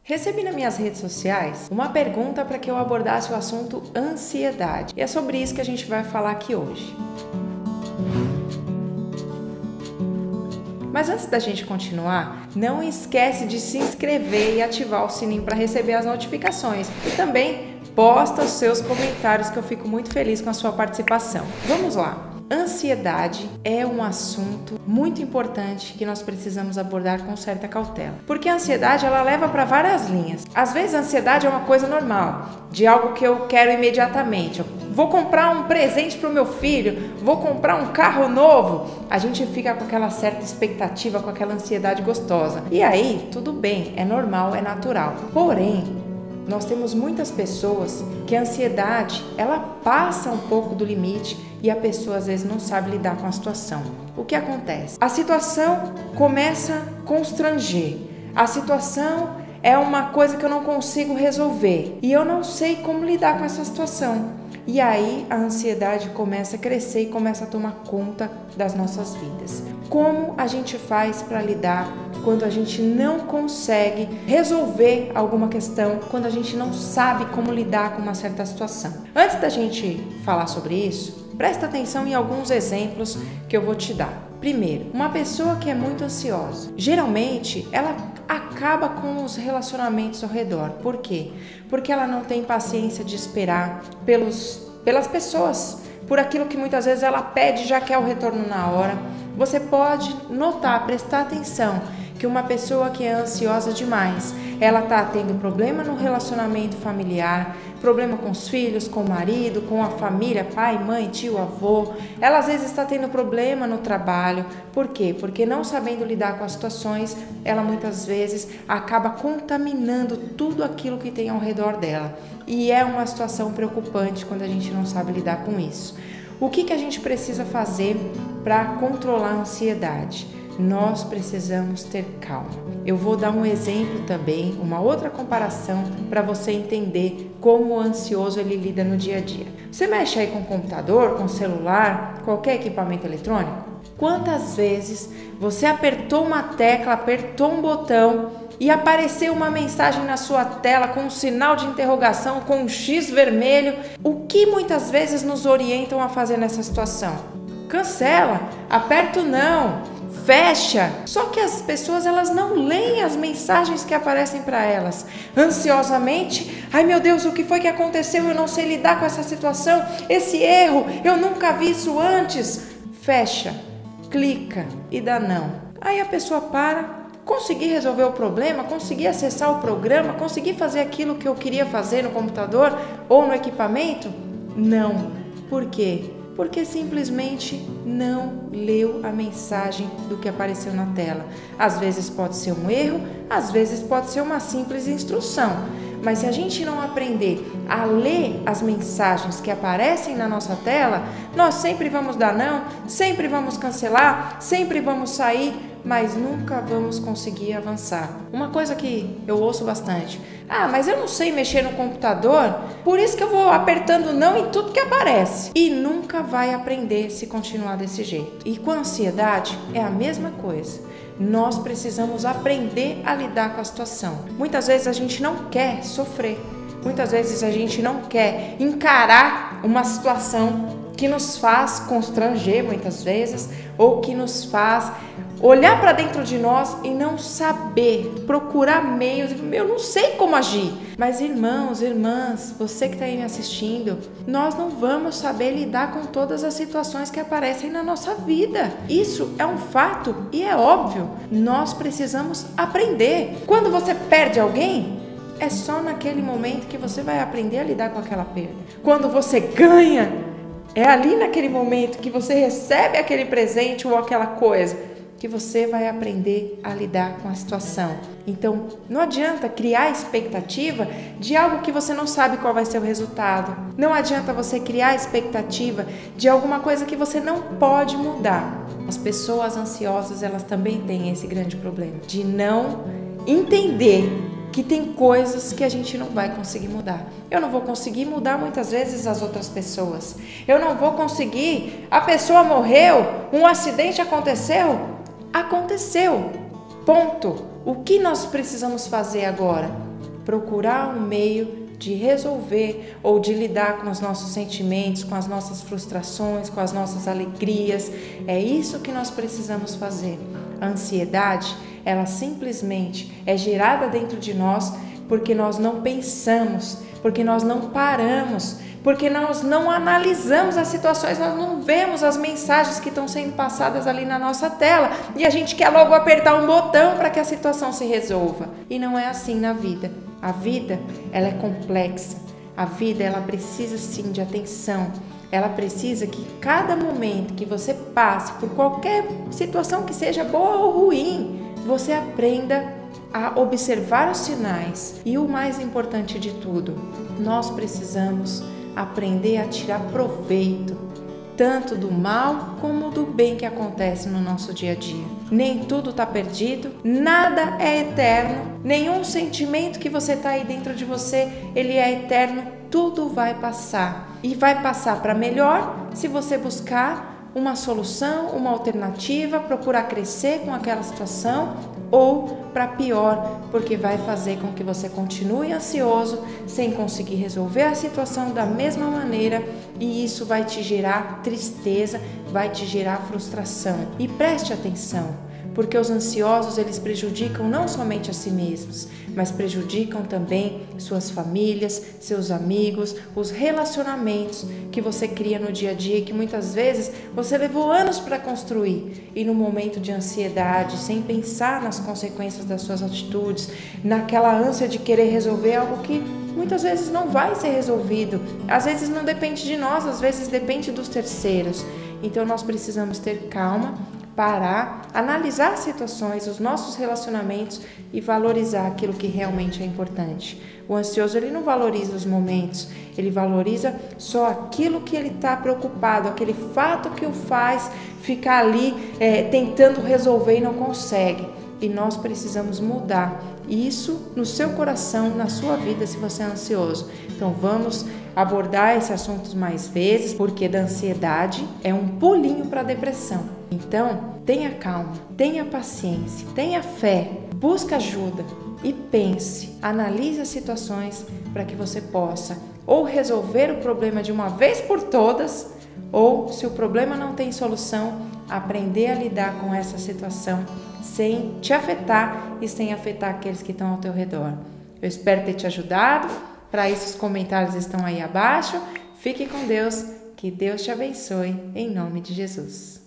Recebi nas minhas redes sociais uma pergunta para que eu abordasse o assunto ansiedade. E é sobre isso que a gente vai falar aqui hoje. Mas antes da gente continuar, não esquece de se inscrever e ativar o sininho para receber as notificações. E também posta os seus comentários que eu fico muito feliz com a sua participação. Vamos lá! Ansiedade é um assunto muito importante que nós precisamos abordar com certa cautela. Porque a ansiedade, ela leva para várias linhas. Às vezes a ansiedade é uma coisa normal, de algo que eu quero imediatamente. Vou comprar um presente para o meu filho, vou comprar um carro novo. A gente fica com aquela certa expectativa, com aquela ansiedade gostosa. E aí, tudo bem, é normal, é natural. Porém, nós temos muitas pessoas que a ansiedade, ela passa um pouco do limite e a pessoa às vezes não sabe lidar com a situação. O que acontece? A situação começa a constranger. A situação é uma coisa que eu não consigo resolver e eu não sei como lidar com essa situação. E aí a ansiedade começa a crescer e começa a tomar conta das nossas vidas. Como a gente faz para lidar quando a gente não consegue resolver alguma questão, quando a gente não sabe como lidar com uma certa situação? Antes da gente falar sobre isso, presta atenção em alguns exemplos que eu vou te dar. Primeiro, uma pessoa que é muito ansiosa, geralmente ela acaba com os relacionamentos ao redor. Por quê? Porque ela não tem paciência de esperar pelas pessoas, por aquilo que muitas vezes ela pede e já quer o retorno na hora. Você pode notar, prestar atenção, que uma pessoa que é ansiosa demais, ela está tendo problema no relacionamento familiar, problema com os filhos, com o marido, com a família, pai, mãe, tio, avô. Ela às vezes está tendo problema no trabalho. Por quê? Porque não sabendo lidar com as situações, ela muitas vezes acaba contaminando tudo aquilo que tem ao redor dela. E é uma situação preocupante quando a gente não sabe lidar com isso. O que a gente precisa fazer para controlar a ansiedade? Nós precisamos ter calma. Eu vou dar um exemplo também, uma outra comparação para você entender como o ansioso ele lida no dia a dia. Você mexe aí com computador, com celular, qualquer equipamento eletrônico? Quantas vezes você apertou uma tecla, apertou um botão e apareceu uma mensagem na sua tela com um sinal de interrogação, com um X vermelho? O que muitas vezes nos orientam a fazer nessa situação? Cancela, aperta o não, fecha. Só que as pessoas elas não leem as mensagens que aparecem para elas. Ansiosamente, ai meu Deus, o que foi que aconteceu? Eu não sei lidar com essa situação, esse erro, eu nunca vi isso antes. Fecha, clica e dá não. Aí a pessoa para, consegui resolver o problema, consegui acessar o programa, consegui fazer aquilo que eu queria fazer no computador ou no equipamento? Não. Por quê? Porque simplesmente não leu a mensagem do que apareceu na tela. Às vezes pode ser um erro, às vezes pode ser uma simples instrução. Mas se a gente não aprender a ler as mensagens que aparecem na nossa tela, nós sempre vamos dar não, sempre vamos cancelar, sempre vamos sair, mas nunca vamos conseguir avançar. Uma coisa que eu ouço bastante: ah, mas eu não sei mexer no computador, por isso que eu vou apertando não em tudo que aparece. E nunca vai aprender se continuar desse jeito. E com a ansiedade é a mesma coisa. Nós precisamos aprender a lidar com a situação. Muitas vezes a gente não quer sofrer. Muitas vezes a gente não quer encarar uma situação que nos faz constranger muitas vezes, ou que nos faz olhar para dentro de nós e não saber, procurar meios. Eu não sei como agir. Mas irmãos, irmãs, você que está aí me assistindo, nós não vamos saber lidar com todas as situações que aparecem na nossa vida. Isso é um fato e é óbvio. Nós precisamos aprender. Quando você perde alguém, é só naquele momento que você vai aprender a lidar com aquela perda. Quando você ganha, é ali naquele momento que você recebe aquele presente ou aquela coisa que você vai aprender a lidar com a situação. Então, não adianta criar expectativa de algo que você não sabe qual vai ser o resultado. Não adianta você criar expectativa de alguma coisa que você não pode mudar. As pessoas ansiosas, elas também têm esse grande problema de não entender que tem coisas que a gente não vai conseguir mudar. Eu não vou conseguir mudar muitas vezes as outras pessoas. Eu não vou conseguir, a pessoa morreu, um acidente aconteceu, ponto. O que nós precisamos fazer agora? procurar um meio de resolver ou de lidar com os nossos sentimentos, com as nossas frustrações, com as nossas alegrias. É isso que nós precisamos fazer. A ansiedade, ela simplesmente é gerada dentro de nós porque nós não pensamos, porque nós não paramos, porque nós não analisamos as situações, nós não vemos as mensagens que estão sendo passadas ali na nossa tela e a gente quer logo apertar um botão para que a situação se resolva. E não é assim na vida. A vida, ela é complexa. A vida, ela precisa sim de atenção. Ela precisa que cada momento que você passe por qualquer situação que seja boa ou ruim, você aprenda a observar os sinais. E o mais importante de tudo, nós precisamos aprender a tirar proveito, tanto do mal como do bem que acontece no nosso dia a dia. Nem tudo está perdido, nada é eterno, nenhum sentimento que você está aí dentro de você, ele é eterno, tudo vai passar. E vai passar para melhor se você buscar uma solução, uma alternativa, procurar crescer com aquela situação, ou para pior, porque vai fazer com que você continue ansioso, sem conseguir resolver a situação da mesma maneira, e isso vai te gerar tristeza, vai te gerar frustração. E preste atenção, porque os ansiosos, eles prejudicam não somente a si mesmos, mas prejudicam também suas famílias, seus amigos, os relacionamentos que você cria no dia a dia, que muitas vezes você levou anos para construir, e no momento de ansiedade, sem pensar nas consequências das suas atitudes, naquela ânsia de querer resolver algo que muitas vezes não vai ser resolvido, às vezes não depende de nós, às vezes depende dos terceiros. Então nós precisamos ter calma, parar, analisar as situações, os nossos relacionamentos e valorizar aquilo que realmente é importante. O ansioso, ele não valoriza os momentos, ele valoriza só aquilo que ele está preocupado, aquele fato que o faz ficar ali tentando resolver e não consegue. E nós precisamos mudar isso no seu coração, na sua vida, se você é ansioso. Então vamos abordar esses assuntos mais vezes, porque da ansiedade é um pulinho para a depressão. Então, tenha calma, tenha paciência, tenha fé, busque ajuda e pense, analise as situações para que você possa ou resolver o problema de uma vez por todas, ou, se o problema não tem solução, aprender a lidar com essa situação sem te afetar e sem afetar aqueles que estão ao teu redor. Eu espero ter te ajudado. Para isso, os comentários estão aí abaixo. Fique com Deus, que Deus te abençoe, em nome de Jesus.